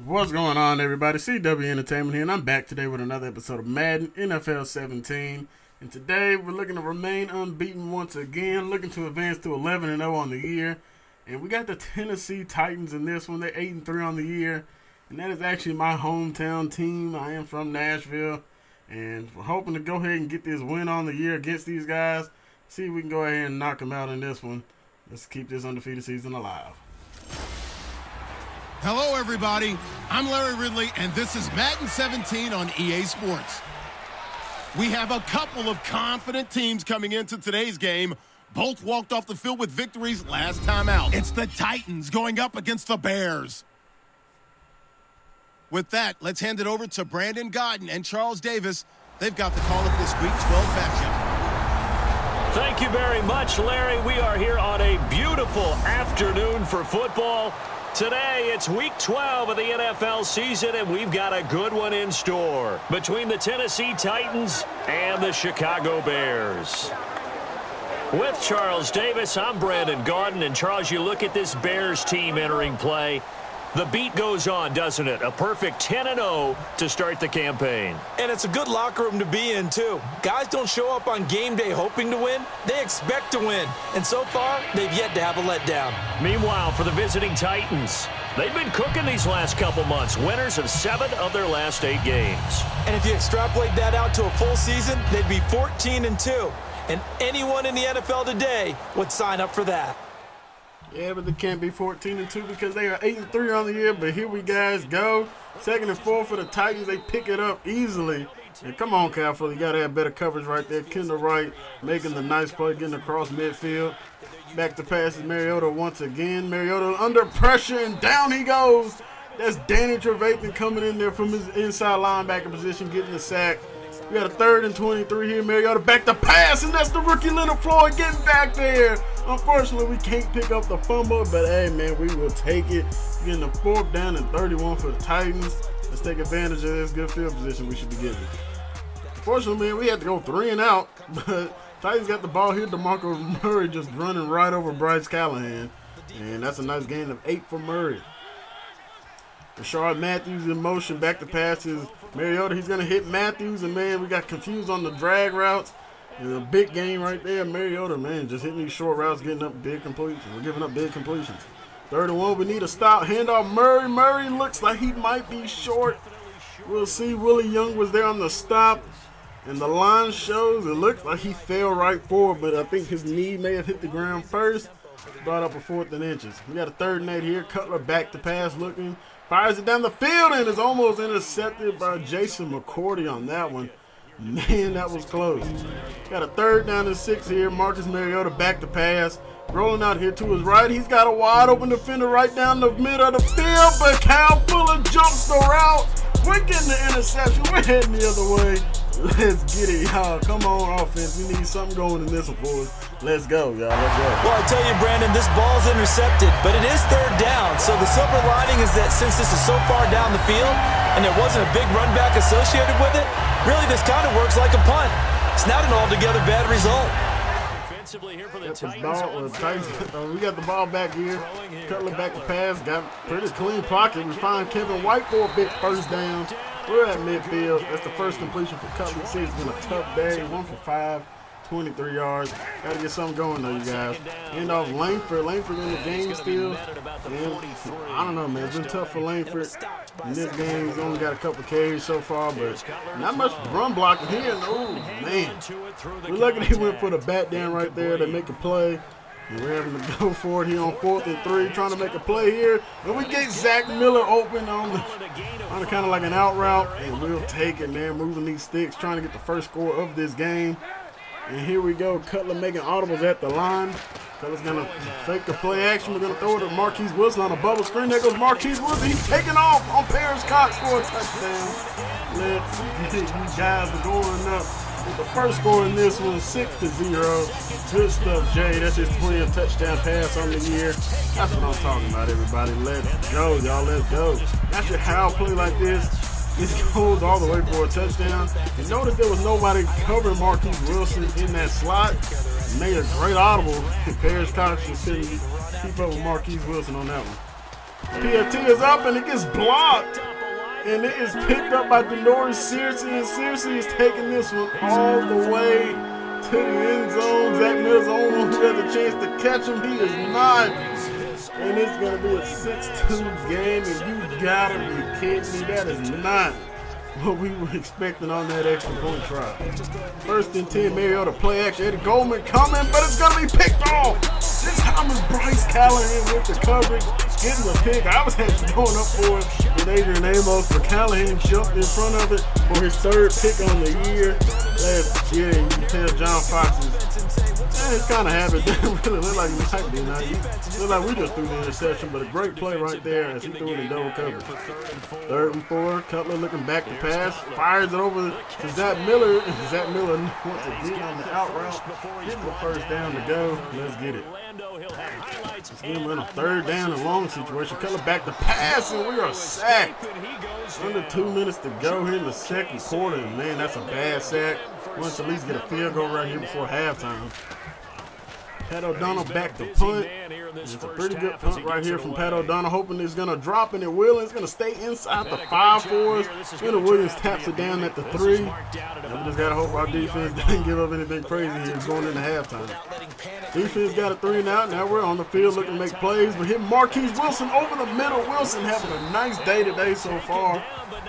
What's going on, everybody? CW Entertainment here, and I'm back today with another episode of Madden NFL 17. And today we're looking to remain unbeaten once again, looking to advance to 11-0 on the year. And we got the Tennessee Titans in this one. They're 8-3 on the year, and that is actually my hometown team. I am from Nashville, and we're hoping to go ahead and get this win on the year against these guys. See if we can go ahead and knock them out in this one. Let's keep this undefeated season alive. Hello, everybody. I'm Larry Ridley, and this is Madden 17 on EA Sports. We have a couple of confident teams coming into today's game. Both walked off the field with victories last time out. It's the Titans going up against the Bears. With that, let's hand it over to Brandon Godden and Charles Davis. They've got the call of this Week 12 matchup. Thank you very much, Larry. We are here on a beautiful afternoon for football. Today, it's Week 12 of the NFL season, and we've got a good one in store between the Tennessee Titans and the Chicago Bears. With Charles Davis, I'm Brandon Gaudin, and Charles, you look at this Bears team entering play. The beat goes on, doesn't it? A perfect 10-0 to start the campaign. And it's a good locker room to be in, too. Guys don't show up on game day hoping to win. They expect to win. And so far, they've yet to have a letdown. Meanwhile, for the visiting Titans, they've been cooking these last couple months. Winners of 7 of their last 8 games. And if you extrapolate that out to a full season, they'd be 14-2. And anyone in the NFL today would sign up for that. Yeah, but they can't be 14-2 because they are 8-3 on the year. But here we guys go. 2nd and 4 for the Titans. They pick it up easily. And come on, Cal Fuller. You got to have better coverage right there. Kendall Wright making the nice play, getting across midfield. Back to passes Mariota once again. Mariota under pressure, and down he goes. That's Danny Trevathan coming in there from his inside linebacker position, getting the sack. We got a 3rd and 23 here. Mariota back to pass, and that's the rookie Leonard Floyd getting back there. Unfortunately, we can't pick up the fumble, but hey, man, we will take it. Getting the 4th down and 31 for the Titans. Let's take advantage of this good field position we should be getting. Unfortunately, man, we had to go 3 and out, but Titans got the ball here. DeMarco Murray just running right over Bryce Callahan, and that's a nice gain of 8 for Murray. Rashard Matthews in motion, back to passes. Mariota, he's going to hit Matthews, and man, we got confused on the drag routes. And a big game right there. Mariota, man, just hitting these short routes, getting up big completions. We're giving up big completions. 3rd and 1, we need a stop. Handoff Murray. Murray looks like he might be short. We'll see. Willie Young was there on the stop. And the line shows it looks like he fell right forward, but I think his knee may have hit the ground first. Brought up a 4th and inches. We got a 3rd and 8 here. Cutler back to pass looking. Fires it down the field and is almost intercepted by Jason McCourty on that one. Man, that was close. Got a 3rd down and 6 here. Marcus Mariota back to pass. Rolling out here to his right. He's got a wide open defender right down the middle of the field, but Cal Fuller jumps the route. We're getting the interception. We're heading the other way. Let's get it, y'all. Come on, offense. We need something going in this one for us. Let's go, y'all. Let's go. Well, I tell you, Brandon, this ball's intercepted, but it is 3rd down. So the silver lining is that since this is so far down the field and there wasn't a big run back associated with it, really this kind of works like a punt. It's not an altogether bad result. Here for the we got the ball back here. Cutler back to pass. Got pretty clean pocket. We find Kevin White for a big 1st down. We're at midfield. That's the first completion for Cutler. See, it's been a tough day. 1 for 5, 23 yards. Got to get something going though, you guys. End off Langford. Langford in the game still. Man, I don't know, man. It's been tough for Langford. In this game, he's only got a couple carries so far, but not much run blocking here. Oh, man. We're lucky he went for the bat down right there to make a play. And we're having to go for it here on 4th and 3, trying to make a play here. And we get Zach Miller open on kind of like an out route, and we'll take it, man. Moving these sticks, trying to get the first score of this game. And here we go. Cutler making audibles at the line. Cutler's going to fake the play action. We're going to throw it to Marquise Wilson on a bubble screen. There goes Marquise Wilson. He's taking off on Paris Cox for a touchdown. Let's get it. You guys are going up. The first score in this one, 6-0. Good stuff, Jay. That's his 20th touchdown pass on the year. That's what I'm talking about, everybody. Let's go, y'all. Let's go. That's your how play like this. This goes all the way for a touchdown. And notice there was nobody covering Marquise Wilson in that slot. Made a great audible. Paris Cox just couldn't keep up with Marquise Wilson on that one. PFT is up and it gets blocked. And it is picked up by Denoris Searcy, and Searcy is taking this one all the way to the end zone. Zach Miller's the only one who has a chance to catch him. He is not. And it's going to be a 6-2 game, and you got to be kidding me. That is not what we were expecting on that extra point try. First and 10, Mariota play action. Eddie Goldman coming, but it's going to be picked off. This time is Bryce Callahan with the coverage, getting the pick. I was actually going up for it with Adrian Amos, but Callahan jumped in front of it for his third pick on the year. Last year, you can tell John Fox it's kind of habit. Doesn't really look like he might be now. It look like we just threw the interception, but a great play right there as he threw it in double coverage. 3rd and 4, Cutler looking back to pass, fires it over to Zach Miller. Zach Miller wants to get on the out route, getting the first down to go. Let's get it. Let's get him in a 3rd down and long situation. Cutler back to pass, and we are sacked. Under 2 minutes to go here in the second quarter, and man, that's a bad sack. Wants to at least get a field goal right here before halftime. Pat O'Donnell back to punt. It's a pretty good punt right here from Pat O'Donnell, hoping it's going to drop, and it will. It's going to stay inside the 5 for us. Leonard Williams taps it down at the 3. And we just got to hope our defense doesn't give up anything crazy here going into halftime. Defense got a 3 and out. Now we're on the field looking to make plays. We're hitting Marquise Wilson over the middle. Wilson having a nice day today so far.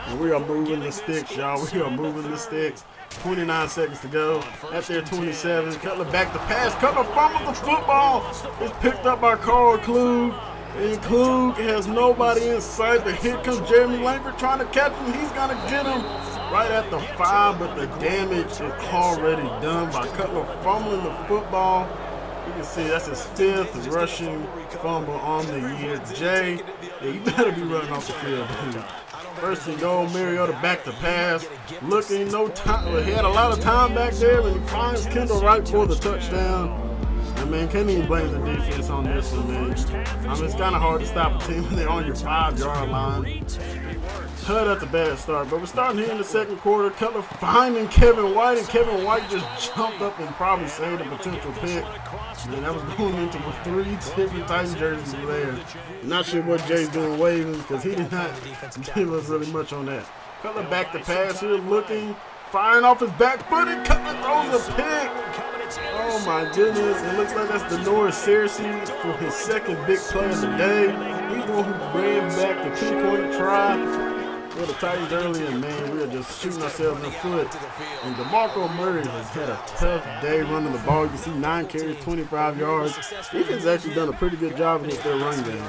And we are moving the sticks, y'all. We are moving the sticks. 29 seconds to go. At their 27. Cutler back to pass. Cutler fumbles the football. It's picked up by Carl Klug. And Klug has nobody in sight. But here comes Jeremy Langford trying to catch him. He's going to get him right at the 5. But the damage is already done by Cutler fumbling the football. You can see that's his 5th rushing fumble on the year. Jay, yeah, you better be running off the field, dude. 1st and goal, Mariota back to pass. Looking, no time. He had a lot of time back there, and he finds Kendall Wright for the touchdown. And man, can't even blame the defense on this one, man. I mean, it's kind of hard to stop a team when they're on your 5-yard line. That's a bad start, but we're starting here in the second quarter. Cutler finding Kevin White, and Kevin White just jumped up and probably saved a potential pick. And that was going into 3 different Titan jerseys there. Not sure what Jay's doing waving because he did not give us really much on that. Cutler back to pass here, looking, firing off his back foot, and Cutler throws a pick. Oh my goodness, it looks like that's Denoris Searcy for his 2nd big play of the day. He's the one who ran back the 2-point try for the Titans early, and man, we are just shooting ourselves in the foot. And DeMarco Murray has had a tough day running the ball. You can see 9 carries, 25 yards. Defense actually done a pretty good job against their run game.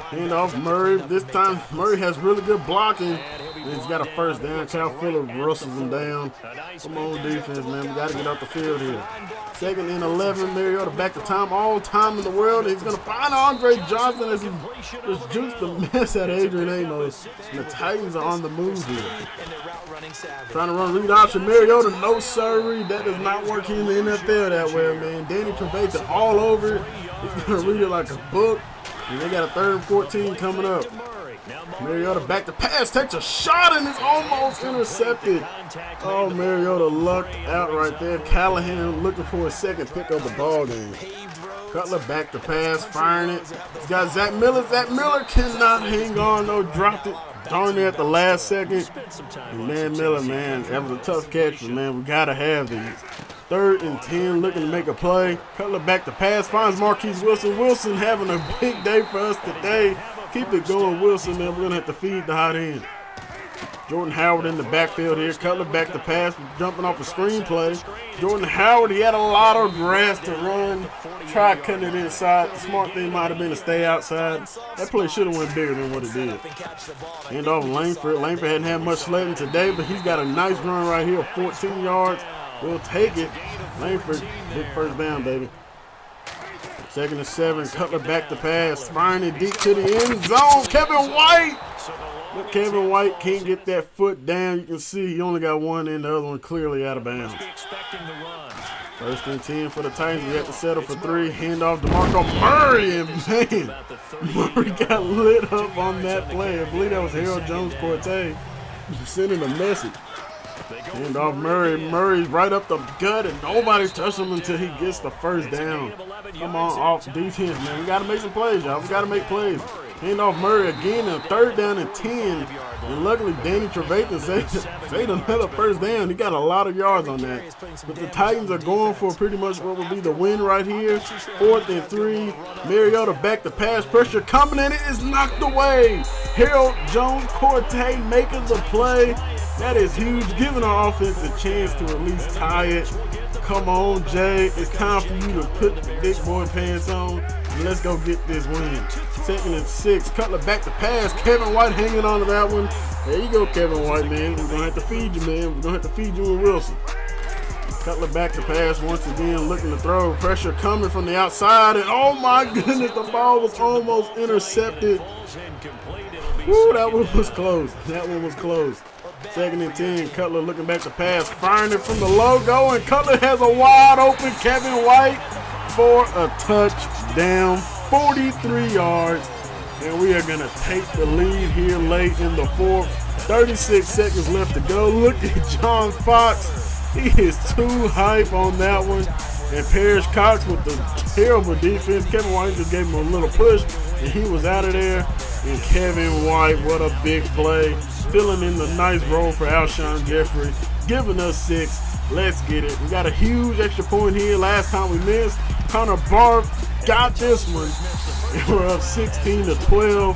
Hand off Murray. This time, Murray has really good blocking. And he's got a 1st down. Cal Fuller rustles him down. Come on, defense, man. We got to get off the field here. 2nd and 11. Mariota back to time. All time in the world. He's going to find Andre Johnson as he just jukes the mess out of Adrian Amos. And the Titans are on the move here. Trying to run read option. Mariota, no siree. That does not work here in the NFL that way, man. Danny Trevathan all over it. He's going to read it like a book. And they got a 3rd and 14 coming up. Mariota back to pass, takes a shot, and it's almost intercepted. Oh, Mariota lucked out right there. Callahan looking for a 2nd pick of the ball game. Cutler back to pass, firing it. He's got Zach Miller. Zach Miller cannot hang on, though. Dropped it darn near at the last second. And man, Miller, man, that was a tough catch, but man, we got to have these. 3rd and 10, looking to make a play. Cutler back to pass, finds Marquise Wilson. Wilson having a big day for us today. Keep it going, Wilson, man. We're going to have to feed the hot end. Jordan Howard in the backfield here. Cutler back to pass, jumping off a screenplay. Jordan Howard, he had a lot of grass to run. Tried cutting it inside. The smart thing might have been to stay outside. That play should have went bigger than what it did. Hand off Langford. Langford hadn't had much sledding today, but he's got a nice run right here, 14 yards. We'll take it. Langford, big 1st down, baby. 2nd and 7, Cutler back to pass, firing it deep to the end zone. Kevin White! But Kevin White can't get that foot down. You can see he only got one and the other one clearly out of bounds. 1st and 10 for the Titans. We have to settle for 3. Hand off DeMarco Murray, and man, Murray got lit up on that play. I believe that was Harold Jones-Cortez sending a message. Hand off Murray. Murray's right up the gut, and nobody touched him until he gets the 1st down. Come on, off defense, man. We got to make some plays, y'all. We got to make plays. Hand off Murray again, and 3rd down and 10. And luckily, Danny Trevathan saved another first down. He got a lot of yards on that. But the Titans are going for pretty much what will be the win right here. 4th and 3. Mariota back to pass. Pressure coming, and it is knocked away. Harold Jones-Corte making the play. That is huge, giving our offense a chance to at least tie it. Come on, Jay. It's time for you to put the big boy pants on, and let's go get this win. 2nd and 6. Cutler back to pass. Kevin White hanging on to that one. There you go, Kevin White, man. We're going to have to feed you, man. We're going to have to feed you and Wilson. Cutler back to pass once again, looking to throw. Pressure coming from the outside, and oh my goodness, the ball was almost intercepted. Woo, that one was close. That one was close. 2nd and 10. Cutler looking back to pass, firing it from the logo, and Cutler has a wide open Kevin White for a touchdown, 43 yards, and we are going to take the lead here late in the 4th. 36 seconds left to go. Look at John Fox. He is too hype on that one. And Parrish Cox with the terrible defense. Kevin White just gave him a little push, and he was out of there. And Kevin White, what a big play. Filling in the nice role for Alshon Jeffrey, giving us 6. Let's get it. We got a huge extra point here. Last time we missed. Connor Barth got this one. And we're up 16-12.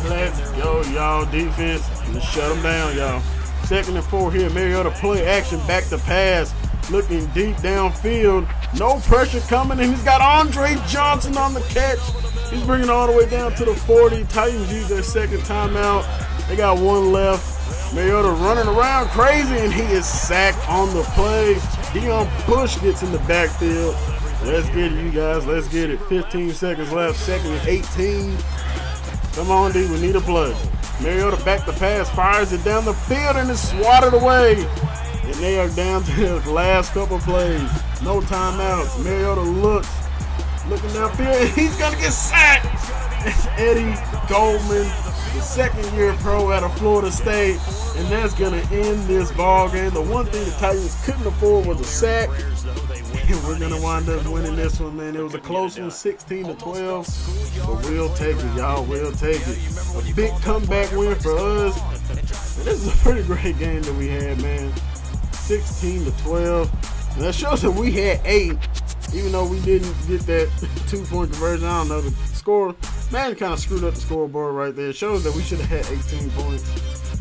Let's go, y'all. Defense, let's shut them down, y'all. 2nd and 4 here. Mariota play action, back to pass. Looking deep downfield. No pressure coming, and he's got Andre Johnson on the catch. He's bringing it all the way down to the 40. Titans use their 2nd timeout. They got 1 left. Mariota running around crazy, and he is sacked on the play. Deion Bush gets in the backfield. Let's get it, you guys. Let's get it. 15 seconds left. 2nd and 18. Come on, D. We need a play. Mariota back to pass. Fires it down the field, and it's swatted away. And they are down to the last couple plays. No timeouts. Mariota looking downfield, and he's going to get sacked. It's Eddie Goldman, the 2nd-year pro out of Florida State, and that's going to end this ball game. The one thing the Titans couldn't afford was a sack, and we're going to wind up winning this one, man. It was a close one, 16-12, but we'll take it, y'all. We'll take it. A big comeback win for us. And this is a pretty great game that we had, man. 16-12, and that shows that we had 8, even though we didn't get that 2-point conversion. I don't know the score. Man, kind of screwed up the scoreboard right there. It shows that we should have had 18 points,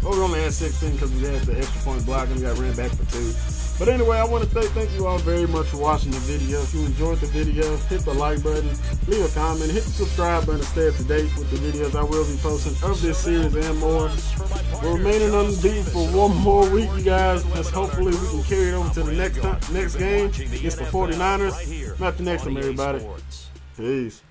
but we only had 16 because we had the extra point block and we got ran back for 2. But anyway, I want to thank you all very much for watching the video. If you enjoyed the video, hit the like button, leave a comment, hit the subscribe button to stay up to date with the videos I will be posting of this series and more. We're remaining unbeaten for 1 more week, you guys. Let's hopefully we can carry it over to the next game against the 49ers. Not the next time, everybody. Peace.